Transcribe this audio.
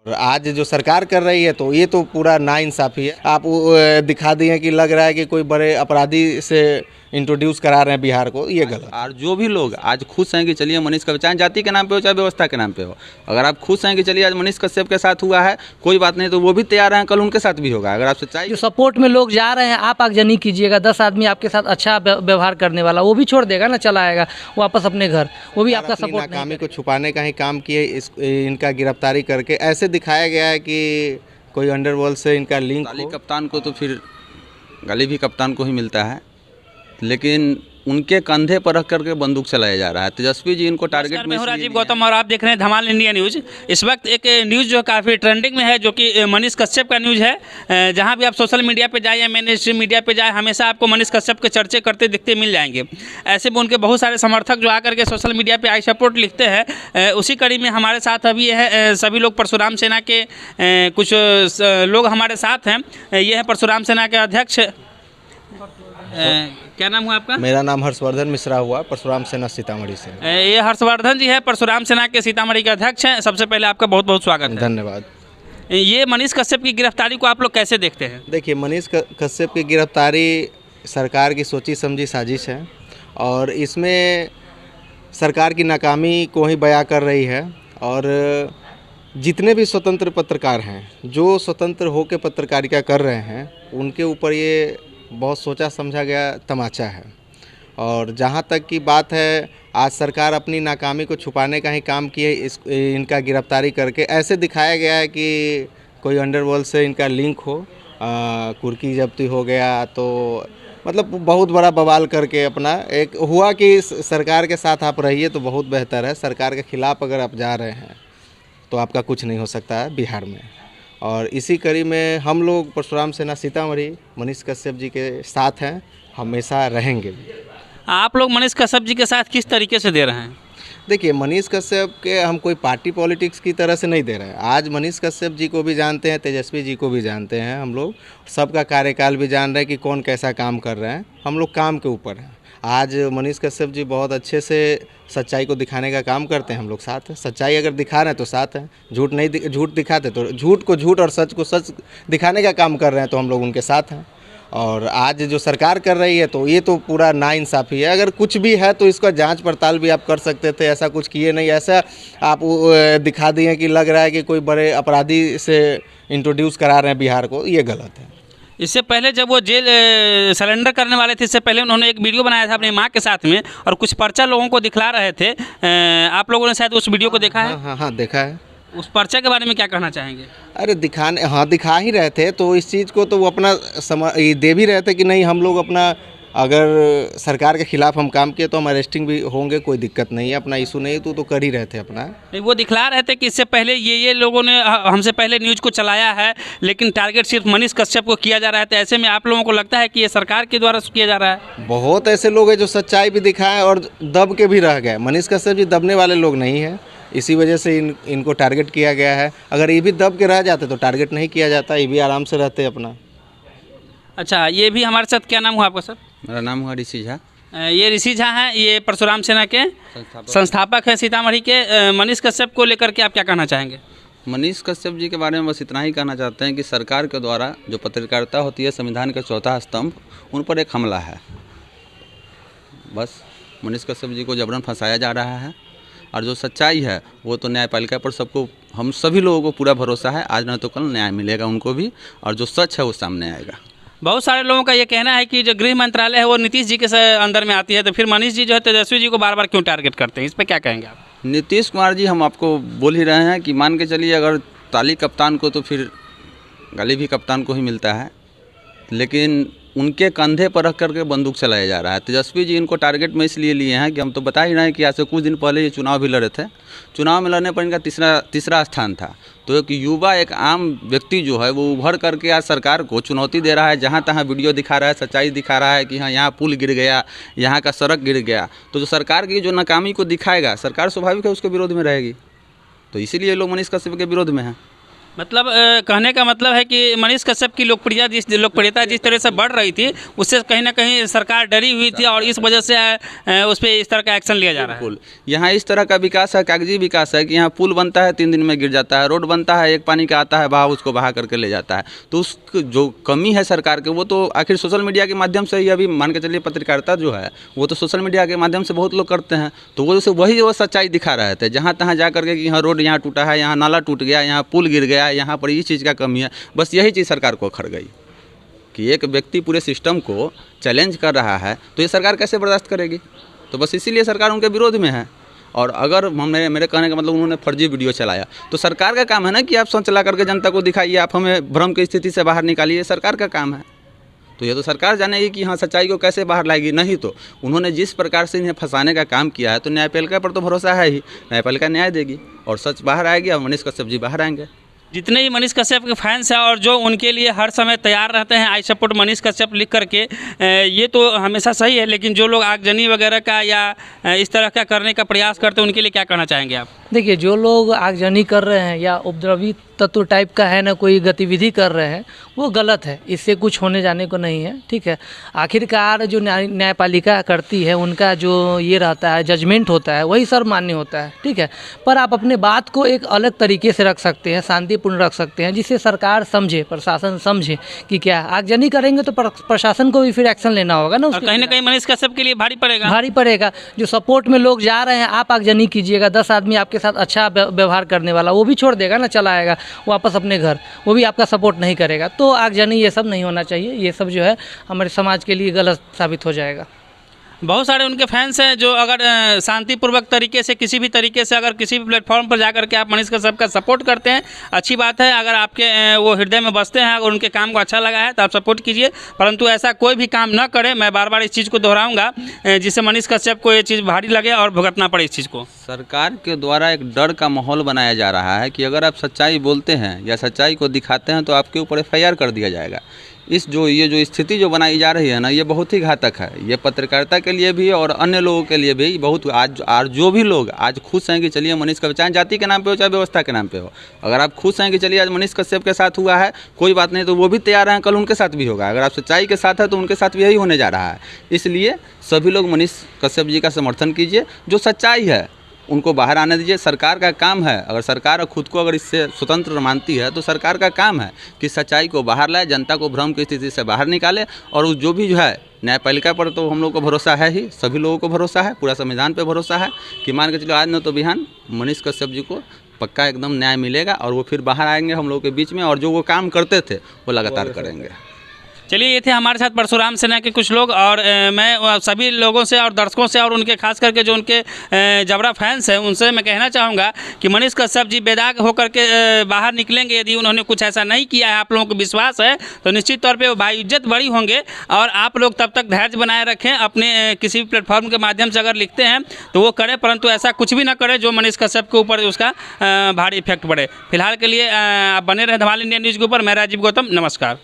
और आज जो सरकार कर रही है तो ये तो पूरा नाइंसाफ़ी है। आप दिखा दिए कि लग रहा है कि कोई बड़े अपराधी से इंट्रोड्यूस करा रहे हैं बिहार को, ये गलत। और जो भी लोग आज खुश हैं कि चलिए मनीष कश्यप, चाहे जाति के नाम पे हो चाहे व्यवस्था के नाम पे हो, अगर आप खुश हैं कि चलिए आज मनीष कश्यप के साथ हुआ है कोई बात नहीं, तो वो भी तैयार हैं कल उनके साथ भी होगा। अगर आप सच्चाई जो सपोर्ट में लोग जा रहे हैं, आप आगजनी कीजिएगा। 10 आदमी आपके साथ अच्छा व्यवहार करने वाला वो भी छोड़ देगा ना, चला आएगा वापस अपने घर, वो भी आपका सपोर्ट नहीं नाकामी को छुपाने का ही काम किए। इनका गिरफ्तारी करके ऐसे दिखाया गया है कि कोई अंडरवर्ल्ड से इनका लिंक ताली कप्तान को तो फिर गाली भी कप्तान को ही मिलता है, लेकिन उनके कंधे पर रख करके बंदूक चलाया जा रहा है। तेजस्वी जी इनको टारगेट में। राजीव गौतम और आप देख रहे हैं धमाल इंडिया न्यूज़। इस वक्त एक न्यूज़ जो काफ़ी ट्रेंडिंग में है, जो कि मनीष कश्यप का न्यूज़ है। जहां भी आप सोशल मीडिया पे जाए या मेन स्ट्रीम मीडिया पे जाए, हमेशा आपको मनीष कश्यप के चर्चे करते दिखते मिल जाएंगे। ऐसे में उनके बहुत सारे समर्थक जो आकर के सोशल मीडिया पर आई सपोर्ट लिखते हैं। उसी कड़ी में हमारे साथ अभी है सभी लोग परशुराम सेना के कुछ लोग हमारे साथ हैं। ये है परशुराम सेना के अध्यक्ष, क्या नाम हुआ आपका? मेरा नाम हर्षवर्धन मिश्रा हुआ, परशुराम सेना सीतामढ़ी से। ये हर्षवर्धन जी है, परशुराम सेना के सीतामढ़ी के अध्यक्ष हैं। सबसे पहले आपका बहुत बहुत स्वागत है। धन्यवाद। ये मनीष कश्यप की गिरफ्तारी को आप लोग कैसे देखते हैं? देखिए, मनीष कश्यप की गिरफ्तारी सरकार की सोची समझी साजिश है और इसमें सरकार की नाकामी को ही बयां कर रही है। और जितने भी स्वतंत्र पत्रकार हैं जो स्वतंत्र होकर पत्रकारिता कर रहे हैं, उनके ऊपर ये बहुत सोचा समझा गया तमाचा है। और जहाँ तक की बात है, आज सरकार अपनी नाकामी को छुपाने का ही काम की है। इनका गिरफ्तारी करके ऐसे दिखाया गया है कि कोई अंडरवर्ल्ड से इनका लिंक हो। कुर्की जब्ती हो गया, तो मतलब बहुत बड़ा बवाल करके अपना एक हुआ कि सरकार के साथ आप रहिए तो बहुत बेहतर है। सरकार के ख़िलाफ़ अगर आप जा रहे हैं तो आपका कुछ नहीं हो सकता है बिहार में। और इसी कड़ी में हम लोग परशुराम सेना सीतामढ़ी मनीष कश्यप जी के साथ हैं, हमेशा रहेंगे भी। आप लोग मनीष कश्यप जी के साथ किस तरीके से दे रहे हैं? देखिए, मनीष कश्यप के हम कोई पार्टी पॉलिटिक्स की तरह से नहीं दे रहे हैं। आज मनीष कश्यप जी को भी जानते हैं, तेजस्वी जी को भी जानते हैं, हम लोग सबका कार्यकाल भी जान रहे हैं कि कौन कैसा काम कर रहे हैं। हम लोग काम के ऊपर हैं। आज मनीष कश्यप जी बहुत अच्छे से सच्चाई को दिखाने का काम करते हैं, हम लोग साथ हैं। सच्चाई अगर दिखा रहे हैं तो साथ हैं, झूठ दिखाते तो झूठ को झूठ और सच को सच दिखाने का काम कर रहे हैं तो हम लोग उनके साथ हैं। और आज जो सरकार कर रही है तो ये तो पूरा नाइंसाफ़ी है। अगर कुछ भी है तो इसका जांच पड़ताल भी आप कर सकते थे, ऐसा कुछ किए नहीं। ऐसा आप दिखा दिए कि लग रहा है कि कोई बड़े अपराधी से इंट्रोड्यूस करा रहे हैं बिहार को, ये गलत है। इससे पहले जब वो जेल सरेंडर करने वाले थे, इससे पहले उन्होंने एक वीडियो बनाया था अपनी माँ के साथ में और कुछ पर्चा लोगों को दिखला रहे थे। आप लोगों ने शायद उस वीडियो को देखा है? हाँ, देखा है। उस पर्चा के बारे में क्या कहना चाहेंगे? अरे दिखा ही रहे थे, तो इस चीज़ को तो वो अपना ये दे भी रहे थे कि नहीं, हम लोग अपना अगर सरकार के खिलाफ हम काम किए तो हम अरेस्टिंग भी होंगे, कोई दिक्कत नहीं है, अपना इशू नहीं। तो कर ही रहे थे अपना। नहीं, वो दिखला रहे थे कि इससे पहले ये लोगों ने हमसे पहले न्यूज़ को चलाया है, लेकिन टारगेट सिर्फ मनीष कश्यप को किया जा रहा है। तो ऐसे में आप लोगों को लगता है कि ये सरकार के द्वारा किया जा रहा है? बहुत ऐसे लोग हैं जो सच्चाई भी दिखाएं और दब के भी रह गए। मनीष कश्यप जी दबने वाले लोग नहीं हैं, इसी वजह से इनको टारगेट किया गया है। अगर ये भी दब के रह जाते तो टारगेट नहीं किया जाता, ये भी आराम से रहते अपना। अच्छा, ये भी हमारे साथ, क्या नाम हुआ आपका सर? मेरा नाम हुआ ऋषि झा। ये ऋषि झा हैं, ये परशुराम सेना के संस्थापक हैं सीतामढ़ी के। मनीष कश्यप को लेकर के आप क्या कहना चाहेंगे? मनीष कश्यप जी के बारे में बस इतना ही कहना चाहते हैं कि सरकार के द्वारा जो पत्रकारिता होती है, संविधान का चौथा स्तंभ, उन पर एक हमला है। बस मनीष कश्यप जी को जबरन फंसाया जा रहा है और जो सच्चाई है वो तो न्यायपालिका पर सबको, हम सभी लोगों को पूरा भरोसा है, आज न तो कल न्याय मिलेगा उनको भी और जो सच है वो सामने आएगा। बहुत सारे लोगों का ये कहना है कि जो गृह मंत्रालय है वो नीतीश जी के अंदर में आती है, तो फिर मनीष जी जो है तेजस्वी जी को बार बार क्यों टारगेट करते हैं? इस पर क्या कहेंगे आप? नीतीश कुमार जी, हम आपको बोल ही रहे हैं कि मान के चलिए अगर ताली कप्तान को तो फिर गाली भी कप्तान को ही मिलता है, लेकिन उनके कंधे पर रख करके बंदूक चलाया जा रहा है। तेजस्वी जी इनको टारगेट में इसलिए लिए हैं कि हम तो बता ही रहे हैं कि आज से कुछ दिन पहले ये चुनाव भी लड़े थे। चुनाव में लड़ने पर इनका तीसरा स्थान था। तो एक युवा, एक आम व्यक्ति जो है वो उभर करके आज सरकार को चुनौती दे रहा है, जहाँ तहाँ वीडियो दिखा रहा है, सच्चाई दिखा रहा है कि हाँ यहाँ पुल गिर गया, यहाँ का सड़क गिर गया। तो जो सरकार की जो नाकामी को दिखाएगा, सरकार स्वाभाविक है उसके विरोध में रहेगी। तो इसीलिए लोग मनीष कश्यप के विरोध में हैं। मतलब कहने का मतलब है कि मनीष कश्यप की लोकप्रियता जिस तरह से बढ़ रही थी, उससे कहीं ना कहीं सरकार डरी हुई थी और इस वजह से उस पर इस तरह का एक्शन लिया जा रहा है। बिल्कुल, यहाँ इस तरह का विकास है, कागजी विकास है कि यहाँ पुल बनता है 3 दिन में गिर जाता है, रोड बनता है, एक पानी का आता है बहाव, उसको बहा करके ले जाता है। तो उस जो कमी है सरकार के, वो तो आखिर सोशल मीडिया के माध्यम से ही, अभी मान के चलिए पत्रकारिता जो है वो तो सोशल मीडिया के माध्यम से बहुत लोग करते हैं, तो वो सच्चाई दिखा रहे थे जहाँ तहाँ जा करके कि यहाँ रोड यहाँ टूटा है, यहाँ नाला टूट गया, यहाँ पुल गिर गया, यहाँ पर इस चीज़ का कमी है। बस यही चीज़ सरकार को अखर गई कि एक व्यक्ति पूरे सिस्टम को चैलेंज कर रहा है, तो ये सरकार कैसे बर्दाश्त करेगी। तो बस इसीलिए सरकार उनके विरोध में है। और अगर मेरे कहने का मतलब उन्होंने फर्जी वीडियो चलाया, तो सरकार का काम है ना कि आप चला करके जनता को दिखाइए, आप हमें भ्रम की स्थिति से बाहर निकालिए, सरकार का काम है। तो ये तो सरकार जानेगी कि हाँ सच्चाई को कैसे बाहर लाएगी। नहीं तो उन्होंने जिस प्रकार से इन्हें फंसाने का काम किया है, तो न्यायपालिका पर तो भरोसा है ही, न्यायपालिका न्याय देगी और सच बाहर आएगी और मनीष कश्यप जी बाहर आएंगे। जितने भी मनीष कश्यप के फैंस हैं और जो उनके लिए हर समय तैयार रहते हैं आई सपोर्ट मनीष कश्यप लिख करके, ये तो हमेशा सही है, लेकिन जो लोग आगजनी वगैरह का या इस तरह का करने का प्रयास करते हैं, उनके लिए क्या कहना चाहेंगे आप? देखिए, जो लोग आगजनी कर रहे हैं या उपद्रवी तत्व टाइप का है ना, कोई गतिविधि कर रहे हैं, वो गलत है, इससे कुछ होने जाने को नहीं है। ठीक है, आखिरकार जो न्यायपालिका करती है, उनका जो ये रहता है जजमेंट होता है, वही सर्वमान्य होता है। ठीक है, पर आप अपने बात को एक अलग तरीके से रख सकते हैं, शांतिपूर्ण रख सकते हैं, जिससे सरकार समझे, प्रशासन समझे कि क्या आगजनी करेंगे तो प्रशासन को भी फिर एक्शन लेना होगा ना। कहीं ना कहीं मनीष कश्यप के लिए भारी पड़ेगा। जो सपोर्ट में लोग जा रहे हैं, आप आगजनी कीजिएगा, 10 आदमी आपके साथ अच्छा व्यवहार करने वाला वो भी छोड़ देगा ना, चला आएगा वापस अपने घर, वो भी आपका सपोर्ट नहीं करेगा। तो आगजनी ये सब नहीं होना चाहिए, ये सब जो है हमारे समाज के लिए गलत साबित हो जाएगा। बहुत सारे उनके फैंस हैं जो अगर शांतिपूर्वक तरीके से किसी भी तरीके से अगर किसी भी प्लेटफॉर्म पर जाकर के आप मनीष कश्यप का सपोर्ट करते हैं, अच्छी बात है। अगर आपके वो हृदय में बसते हैं, अगर उनके काम को अच्छा लगा है तो आप सपोर्ट कीजिए, परंतु ऐसा कोई भी काम न करें। मैं बार बार इस चीज़ को दोहराऊंगा, जिससे मनीष कश्यप को ये चीज़ भारी लगे और भुगतना पड़े इस चीज़ को। सरकार के द्वारा एक डर का माहौल बनाया जा रहा है कि अगर आप सच्चाई बोलते हैं या सच्चाई को दिखाते हैं तो आपके ऊपर FIR कर दिया जाएगा। ये जो स्थिति जो बनाई जा रही है ना, ये बहुत ही घातक है। ये पत्रकारिता के लिए भी और अन्य लोगों के लिए भी बहुत। आज जो भी लोग आज खुश हैं कि चलिए मनीष कश्यप, चाहे जाति के नाम पे हो चाहे व्यवस्था के नाम पे हो, अगर आप खुश हैं कि चलिए आज मनीष कश्यप के साथ हुआ है, कोई बात नहीं, तो वो भी तैयार हैं कल उनके साथ भी होगा। अगर आप सच्चाई के साथ है तो उनके साथ भी यही होने जा रहा है। इसलिए सभी लोग मनीष कश्यप जी का समर्थन कीजिए, जो सच्चाई है उनको बाहर आने दीजिए। सरकार का काम है, अगर सरकार खुद को अगर इससे स्वतंत्र मानती है तो सरकार का काम है कि सच्चाई को बाहर लाए, जनता को भ्रम की स्थिति से बाहर निकाले। और जो भी जो है न्यायपालिका पर तो हम लोग को भरोसा है ही, सभी लोगों को भरोसा है, पूरा संविधान पे भरोसा है कि मान के चलो आज न तो बिहान मनीष कश्यप जी को पक्का एकदम न्याय मिलेगा और वो फिर बाहर आएंगे हम लोगों के बीच में, और जो वो काम करते थे वो लगातार करेंगे। चलिए, ये थे हमारे साथ परशुराम सेना के कुछ लोग, और मैं सभी लोगों से और दर्शकों से और उनके खास करके जो उनके जबरा फैंस हैं उनसे मैं कहना चाहूँगा कि मनीष कश्यप जी बेदाग होकर के बाहर निकलेंगे। यदि उन्होंने कुछ ऐसा नहीं किया है, आप लोगों को विश्वास है, तो निश्चित तौर पे वो बाइज्जत बड़ी होंगे। और आप लोग तब तक धैर्य बनाए रखें, अपने किसी भी प्लेटफॉर्म के माध्यम से अगर लिखते हैं तो वो करें, परंतु ऐसा कुछ भी ना करें जो मनीष कश्यप के ऊपर उसका भारी इफेक्ट पड़े। फिलहाल के लिए आप बने रहें धमाल इंडिया न्यूज़ के ऊपर। मैं राजीव गौतम, नमस्कार।